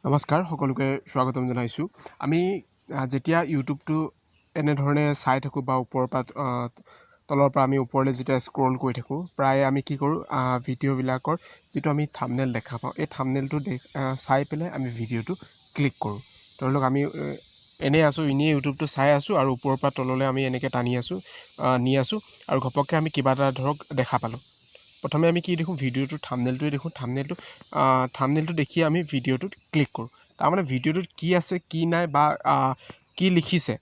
নমস্কাৰ সকলোকে স্বাগতম জনাইছো আমি যেতিয়া ইউটিউবটো এনে ধৰণে চাই থাকো বা ওপৰৰ পৰা তলৰ পৰা আমি ওপৰলৈ যেতিয়া স্ক্ৰল কৰি থাকো প্ৰায় আমি কি কৰো ভিডিও বিলাকৰ যেটো আমি থাম্বনেল দেখা পাওঁ এই থাম্বনেলটো চাই পেলাই আমি ভিডিওটো ক্লিক কৰো ধৰক আমি এনে আছো ইনি ইউটিউবটো চাই আছো আৰু ওপৰৰ পৰা তললৈ আমি এনেকৈ টানি আছো নি আছো আৰু ঘপককে আমি কিবা এটা ধৰক দেখা পালো প্ৰথমে আমি কি দেখো ভিডিওটো থাম্বনেলটোৱে দেখো থাম্বনেলটো দেখি আমি ভিডিওটোত ক্লিক কৰো তাৰ মানে ভিডিওটোত কি আছে কি নাই বা কি লিখিছে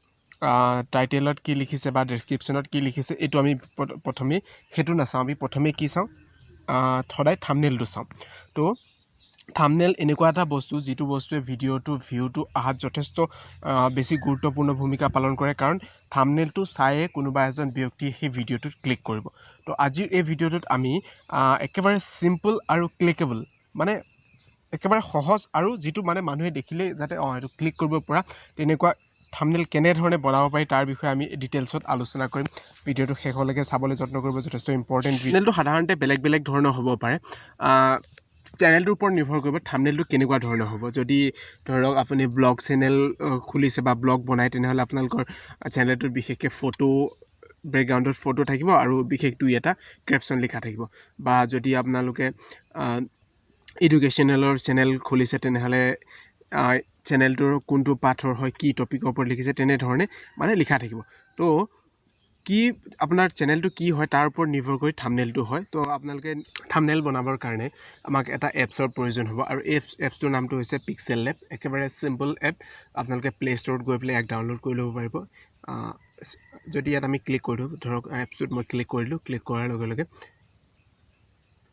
টাইটেলত কি লিখিছে বা ডেসক্ৰিপচনত কি লিখিছে এটো আমি প্ৰথমে হেতু নাচাও আমি প্ৰথমে কি চাও সদায় থাম্বনেলটো চাও তো থাম্বনেল এনেকুৱা এটা বস্তু যেটো বস্তুৱে ভিডিওটো ভিউটো আহাত যথেষ্ট বেছি গুৰুত্বপূৰ্ণ ভূমিকা পালন কৰে কাৰণ থাম্বনেলটো চাইয়ে কোনোবা এজন ব্যক্তি সেই ভিডিওটোত ক্লিক কৰিব তো আজিৰ এই ভিডিওটোত আমি একেবাৰে সিম্পল আৰু ক্লিকেবল মানে একেবাৰে সহজ আৰু যেটো মানে মানুহে দেখিলে যাতে এটো ক্লিক কৰিব পৰা তেনেকুৱা থাম্বনেল কেনে ধৰণে বনাব পাৰি তাৰ বিষয়ে আমি ডিটেইলছত আলোচনা কৰিম ভিডিওটো শেষলৈকে চাবলৈ যত্ন কৰিব যথেষ্ট ইম্পৰ্টেন্ট ভিডিওটো সাধাৰণতে বেলেগ ধৰণৰ হ'ব পাৰে চেনেলটোৰ ওপৰত নিৰ্ভৰ কৰিব থাম্বনেলটো কেনেকুৱা ধৰণৰ হ'ব যদি ধৰক আপুনি ব্লগ চেনেল খুলিছে বা ব্লগ বনাই তেনেহলে আপোনালোকৰ চেনেলটোত বিশেষকৈ ফটো ব্যাকগ্ৰাউণ্ডত ফটো থাকিব আৰু বিশেষ দুই এটা ক্যাপশন লিখা থাকিব বা যদি আপোনালোকে এডুকেশনেলৰ চেনেল খুলিছে তেনেহলে চেনেলটোৰ কোনটো পাঠৰ হয় কি টপিকৰ ওপৰত লিখিছে তেনে ধৰণে মানে লিখা থাকিব তো কি আপোনাৰ চেনেলটো কি হয় তাৰ ওপৰত নিৰ্ভৰ কৰি থাম্বনেলটো হয় তো আপোনালোকে থাম্বনেল বনাবৰ কাৰণে আমাক এটা এপছৰ প্ৰয়োজন হ'ব আৰু এপছটোৰ নামটো হৈছে পিক্সেল লেব একেবাৰে সিম্পল এপ আপোনালোকে প্লে ষ্টৰত গৈ পেলাই এক ডাউনলোড কৰি ল'ব পাৰিব যদি ইয়াত আমি ক্লিক কৰি দিও ধৰক এপছটোত মই ক্লিক কৰিলো ক্লিক কৰাৰ লগে লগে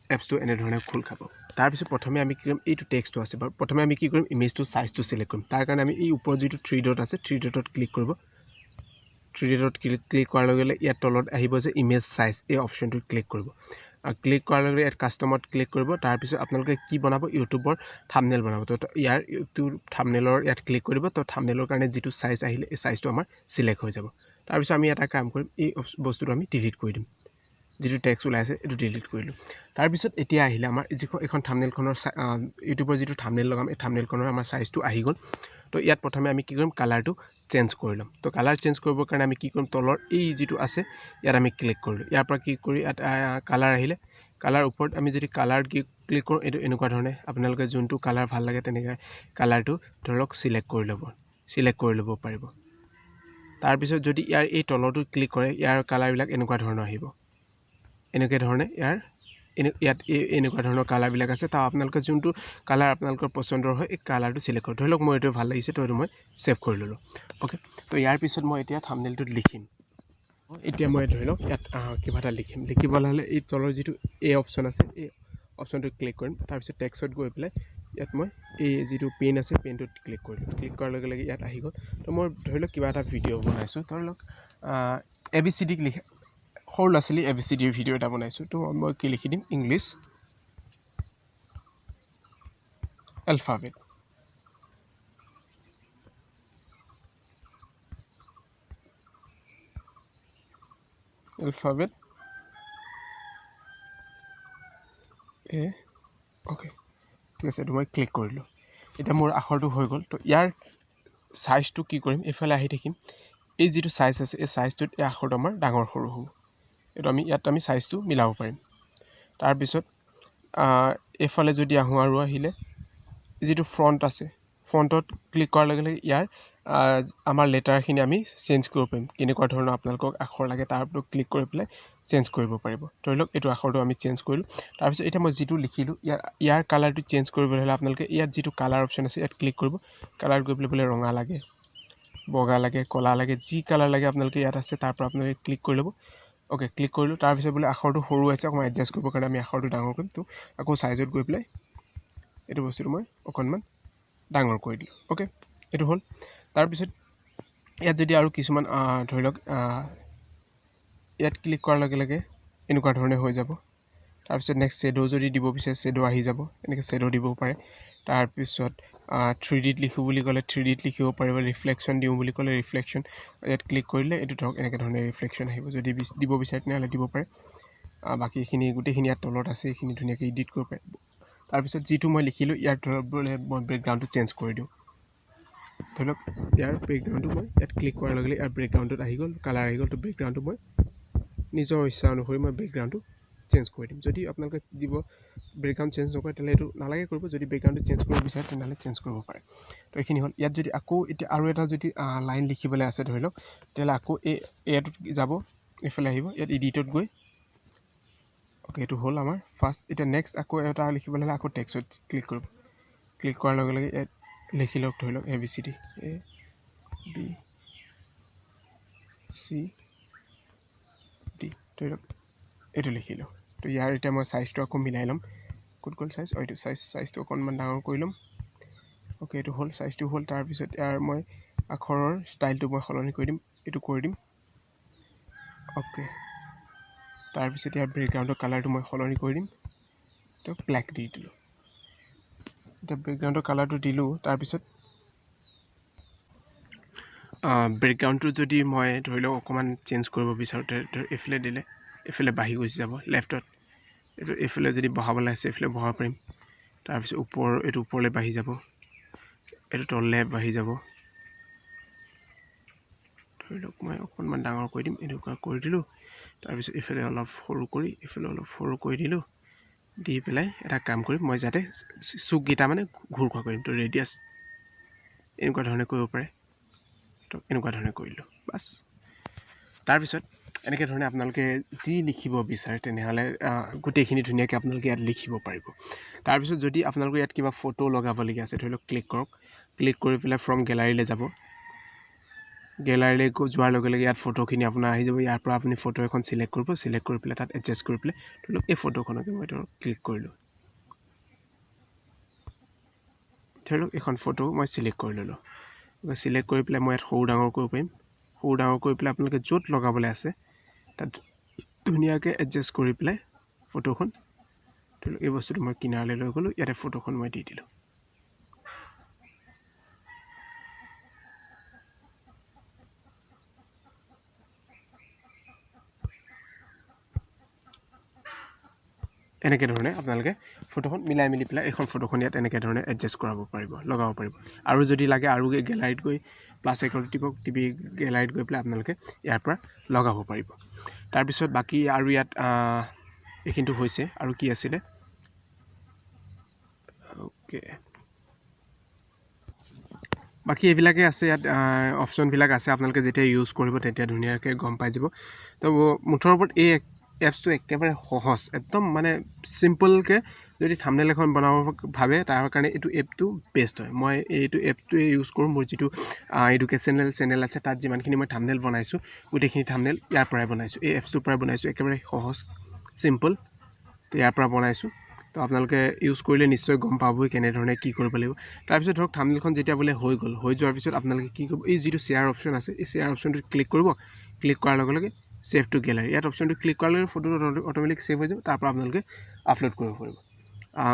এপছটো এনে ধৰণে খোল খাব তাৰ পিছত প্ৰথমে আমি কি কৰিম এইটো টেক্সটটো আছে বাৰু প্ৰথমে আমি কি কৰিম ইমেজটো সাইজটো সিলেক্ট কৰিম তাৰ কাৰণে আমি এই ওপৰত যেটো 3 ডট আছে 3 ডটত ক্লিক কৰিব 3 ডটত ক্লিক কৰাৰ লগে লগে ইয়াত তলত আহিব যে ইমেজ সাইজ এই অপচনটো ক্লিক কৰিব ক্লিক কৰাৰ লগে ইয়াত কাস্টমত ক্লিক কৰিব তাৰ পিছত আপোনালোকে কি বনাব ইউটিউবৰ থাম্বনেল বনাব তো ইয়াৰ ইউটিউব থাম্বনেলৰ ইয়াত ক্লিক কৰিব তো থাম্বনেলৰ কাৰণে যেটো সাইজ আহিলে এই সাইজটো আমাৰ সিলেক্ট হৈ যাব তাৰ পিছত আমি এটা কাম কৰিম এই বস্তুটো আমি ডিলিট কৰি দিম যেটো টেক্সট ওলাই আছে এটো ডিলিট কৰিলো তাৰ পিছত এতিয়া আহিলে আমাৰ এখন থাম্বনেলখনৰ ইউটিউবৰ যেটো থাম্বনেল লগাম এই থাম্বনেলখনৰ আমাৰ সাইজটো আহি গল তো ইয়াত প্ৰথমে আমি কি কৰিম কালাৰটো চেঞ্জ কৰি লম তো কালাৰ চেঞ্জ কৰিবৰ কাৰণে আমি কি কৰিম তলৰ এই যেটো আছে ইয়াত আমি ক্লিক কৰিলো ইয়াৰ পৰা কি কৰি কালাৰ আহিলে কালাৰ ওপৰত আমি যদি কালাৰ ক্লিক কৰো এটো এনেকুৱা ধৰণে আপোনালোকে যোনটো কালাৰ ভাল লাগে তেনেকৈ কালাৰটো ধৰক সিলেক্ট কৰি ল'ব পাৰিব তাৰ পিছত যদি ইয়াৰ এই তলৰটো ক্লিক কৰে ইয়াৰ কালাৰ বিলাক এনেকুৱা ধৰণৰ আহিব এনেকুৱা ধৰণে ইয়াত এনেকুৱা ধৰণৰ কালাৰ বিলাক আছে তা আপোনালোকে যোনটো কালাৰ আপোনালোকৰ পছন্দৰ হয় এই কালাৰটো সিলেক্ট কৰি ধৰক মই এটো ভাল লাগিছে তো এটো মই সেভ কৰি ললো ওকে তো ইয়াৰ পিছত মই এতিয়া থাম্বনেলটোত লিখিম এতিয়া মই ধৰি লওক ইয়াত কিবা এটা লিখিবলৈ হলে এই তলৰ যেটো এ অপচন আছে এই অপচনটো ক্লিক কৰিম তাৰ পিছত টেক্সটত গৈ পেলাই ইয়াত মই এই যেটো পেন আছে পেনটোত ক্লিক কৰিলো ক্লিক কৰাৰ লগে লগে ইয়াত আহি গল তো মই ধৰি লওক কিবা এটা ভিডিও বনাইছো ধৰি লওক এবিসিডি লিখা সৰু লাছলি এবিসিডি ভিডিও এটা বনাইছো তো মই কি লিখি দিম ইংলিশ alphabet এ ওকে ঠিক আছে মই ক্লিক কৰিলো এটা মোৰ আখৰটো হৈ গল তো ইয়াৰ সাইজটো কি কৰিম এফালে আহি থাকিম এই যেটো সাইজ আছে এই সাইজটোত এই আখৰটো আমাৰ ডাঙৰ সৰু হ'ব এটো আমি ইয়াত আমি সাইজটো মিলাব পাৰিম তাৰ পিছত এফালে যদি আহো আৰু আহিলে যেটো ফ্ৰন্ট আছে ফ্ৰন্টত ক্লিক কৰাৰ লগে লগে ইয়াৰ আমাৰ লেটাৰখিনি আমি চেঞ্জ কৰিব পাৰিম কেনেকুৱা ধৰণৰ আপোনালোকক আখৰ লাগে তাৰ ওপৰত ক্লিক কৰি পেলাই চেঞ্জ কৰিব পাৰিব ধৰি লওক এটো আখৰটো আমি চেঞ্জ কৰিলো তাৰ পিছত এটা মই যেটো লিখিলো ইয়াৰ কালাৰটো চেঞ্জ কৰিবলৈ হলে আপোনালোকে ইয়াত যেটো কালাৰ অপচন আছে ইয়াত ক্লিক কৰিব কালাৰ গৈ পেলাই ৰঙা লাগে বগা লাগে কলা লাগে যি কালাৰ লাগে আপোনালোকে ইয়াত আছে তাৰ পৰা আপোনালোকে ক্লিক কৰি ল'ব ওকে ক্লিক কৰিলো তাৰ পিছত বলে আখৰটো সৰু আছে অকমান এডজাস্ট কৰিবৰ কাৰণে আমি আখৰটো ডাঙৰ কৰিম তো আকৌ সাইজত গৈ পেলাই এটো বস্তুটো মই অকনমান ডাঙৰ কৰি দিলো ওকে এটো হল তাৰ পিছত ইয়াত যদি আৰু কিছুমান ধৰি লওক ইয়াত ক্লিক কৰাৰ লগে লগে এনেকুৱা ধৰণে হৈ যাব তাৰ পিছত নেক্সট শ্যাডো যদি দিব বিচাৰে শ্যাডো আহি যাব এনেকৈ শ্যাডো দিব পাৰে তাৰ পিছত 3D লিখো বুলি ক'লে 3D লিখিব পাৰিব ৰিফ্লেকশন দিও বুলি ক'লে ৰিফ্লেকশন ইয়াত ক্লিক কৰিলে এটো ধৰক এনেকৈ ধৰণে ৰিফ্লেকশন আহিব যদি দিব বিচাৰে তেনেহলে দিব পাৰে বাকি খিনি গুটেখিনি ইয়াত তলত আছে এইখিনি ধুনিয়াকৈ এডিট কৰিব পাৰে তাৰপিছত যিটো মই লিখিলোঁ ইয়াৰ ধৰক মই বেকগ্ৰাউণ্ডটো চেঞ্জ কৰি দিওঁ ধৰি লওক ইয়াৰ বেকগ্ৰাউণ্ডটো মই ইয়াত ক্লিক কৰাৰ লগে লগে ইয়াৰ বেকগ্ৰাউণ্ডটোত আহি গ'ল কালাৰ আহি গ'ল তো বেকগ্ৰাউণ্ডটো মই নিজৰ ইচ্ছা অনুসৰি মই বেকগ্ৰাউণ্ডটো চেঞ্জ কৰি দিম যদি আপোনালোকে দিব বেকগ্ৰাউণ্ড চেঞ্জ নকৰে তেতিয়াহ'লে এইটো নালাগে কৰিব যদি বেকগ্ৰাউণ্ডটো চেঞ্জ কৰিব বিচাৰে তেনেহ'লে চেঞ্জ কৰিব পাৰে তো এইখিনি হ'ল ইয়াত যদি আকৌ এতিয়া আৰু এটা যদি লাইন লিখিবলৈ আছে ধৰি লওক তেতিয়াহ'লে আকৌ এইটোত যাব এইফালে আহিব ইয়াত এডিটত গৈ অ'কে এইটো হ'ল আমাৰ ফাৰ্ষ্ট এতিয়া নেক্সট আকৌ এটা লিখিবলৈ হ'লে আকৌ টেক্সট ক্লিক কৰিব ক্লিক কৰাৰ লগে লগে ইয়াত লিখি লওক ধৰি লওক ABCD ABCD ধৰি লওক এইটো লিখিলোঁ তো ইয়াৰ এতিয়া মই চাইজটো আকৌ মিলাই ল'ম ক'ত গ'ল চাইজ এইটো চাইজটো অকণমান ডাঙৰ কৰি ল'ম অ'কে এইটো হ'ল চাইজটো হ'ল তাৰপিছত ইয়াৰ মই আখৰৰ ষ্টাইলটো মই সলনি কৰি দিম এইটো কৰি দিম অ'কে তাৰপিছত ইয়াৰ বেকগ্ৰাউণ্ডৰ কালাৰটো মই সলনি কৰি দিম তো ব্লেক দি দিলোঁ এতিয়া বেকগ্ৰাউণ্ডৰ কালাৰটো দিলোঁ তাৰপিছত বেকগ্ৰাউণ্ডটো যদি মই ধৰি লওক অকণমান চেঞ্জ কৰিব বিচাৰোঁ এইফালে দিলে এইফালে বাঢ়ি গুচি যাব লেফ্টত এইটো এইফালে যদি বহাবলৈ আছে এইফালে বহাব পাৰিম তাৰপিছত এইটো ওপৰলৈ বাঢ়ি যাব এইটো তললৈ বাঢ়ি যাব ধৰি লওক মই অকণমান ডাঙৰ কৰি দিম এনেকুৱা কৰি দিলোঁ তাৰপিছত এইফালে অলপ সৰু কৰি এইফালে অলপ সৰু কৰি দিলোঁ দি পেলাই এটা কাম কৰিম মই যাতে চুককেইটা মানে ঘূৰ খোৱা কৰিম তো ৰেডিয়াছ এনেকুৱা ধৰণে কৰিব পাৰে তো এনেকুৱা ধৰণে কৰিলোঁ বাছ তাৰপিছত এনেকৈ ধৰণে আপোনালোকে যি লিখিব বিচাৰে তেনেহ'লে গোটেইখিনি ধুনীয়াকৈ আপোনালোকে ইয়াত লিখিব পাৰিব তাৰপিছত যদি আপোনালোকৰ ইয়াত কিবা ফটো লগাবলগীয়া আছে ধৰি লওক ক্লিক কৰক ক্লিক কৰি পেলাই ফ্ৰম গেলাৰীলৈ যাব গেলাৰীলৈ যোৱাৰ লগে লগে ইয়াত ফটোখিনি আপোনাৰ আহি যাব ইয়াৰ পৰা আপুনি ফটো এখন চিলেক্ট কৰিব চিলেক্ট কৰি পেলাই তাত এডজাষ্ট কৰি পেলাই ধৰি লওক এই ফটোখনকে মই ক্লিক কৰিলোঁ ধৰি লওক এখন ফটো মই চিলেক্ট কৰি ল'লোঁ চিলেক্ট কৰি পেলাই মই ইয়াত সৰু ডাঙৰ কৰিব পাৰিম সৰু ডাঙৰ কৰি পেলাই আপোনালোকে য'ত লগাবলৈ আছে তাত ধুনীয়াকৈ এডজাষ্ট কৰি পেলাই ফটোখন ধৰি লওক এই বস্তুটো মই কিনাৰলৈ লৈ গ'লোঁ ইয়াতে ফটোখন মই দি দিলোঁ এনেকৈ ধৰণে আপোনালোকে ফটোখন মিলাই মিলি পেলাই এইখন ফটোখন ইয়াত এনেকৈ ধৰণে এডজাষ্ট কৰাব পাৰিব লগাব পাৰিব আৰু যদি লাগে আৰু গেলাৰীত গৈ প্লাছ আইকনটো টিপি গেলাৰীত গৈ পেলাই আপোনালোকে ইয়াৰ পৰা লগাব পাৰিব তাৰপিছত বাকী আৰু ইয়াত এইখিনিটো হৈছে আৰু কি আছিলে অ'কে বাকী এইবিলাকে আছে ইয়াত অপশ্যনবিলাক আছে আপোনালোকে যেতিয়া ইউজ কৰিব তেতিয়া ধুনীয়াকৈ গম পাই যাব তো মুঠৰ ওপৰত এই এপছটো একেবাৰে সহজ একদম মানে চিম্পলকৈ যদি থাম্বনেইল এখন বনাব ভাবে তাৰ কাৰণে এইটো এপটো বেষ্ট হয় মই এইটো এপটোৱে ইউজ কৰোঁ মোৰ যিটো এডুকেশ্যনেল চেনেল আছে তাত যিমানখিনি মই থাম্বনেইল বনাইছোঁ গোটেইখিনি থাম্বনেইল ইয়াৰ পৰাই বনাইছোঁ এই এপছটোৰ পৰাই বনাইছোঁ একেবাৰে সহজ চিম্পল তো ইয়াৰ পৰা বনাইছোঁ তো আপোনালোকে ইউজ কৰিলে নিশ্চয় গম পাবই কেনেধৰণে কি কৰিব লাগিব তাৰপিছত ধৰক থাম্বনেইলখন যেতিয়া বোলে হৈ গ'ল হৈ যোৱাৰ পিছত আপোনালোকে কি কৰিব এই যিটো শ্বেয়াৰ অপশ্যন আছে এই শ্বেয়াৰ অপশ্যনটোত ক্লিক কৰিব ক্লিক কৰাৰ লগে লগে সেভ টু গেলাৰী ইয়াত অপশ্যনটো ক্লিক কৰাৰ লগে ফটোটো অট'মেটিক সেভ হৈ যাব তাৰ পৰা আপোনালোকে আপলোড কৰিব পাৰিব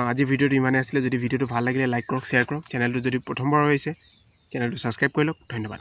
আজি ভিডিঅ'টো ইমানে আছিলে যদি ভিডিঅ'টো ভাল লাগিলে লাইক কৰক শ্বেয়াৰ কৰক চেনেলটো যদি প্ৰথমবাৰ হৈছে চেনেলটো ছাবস্ক্ৰাইব কৰি লওক ধন্যবাদ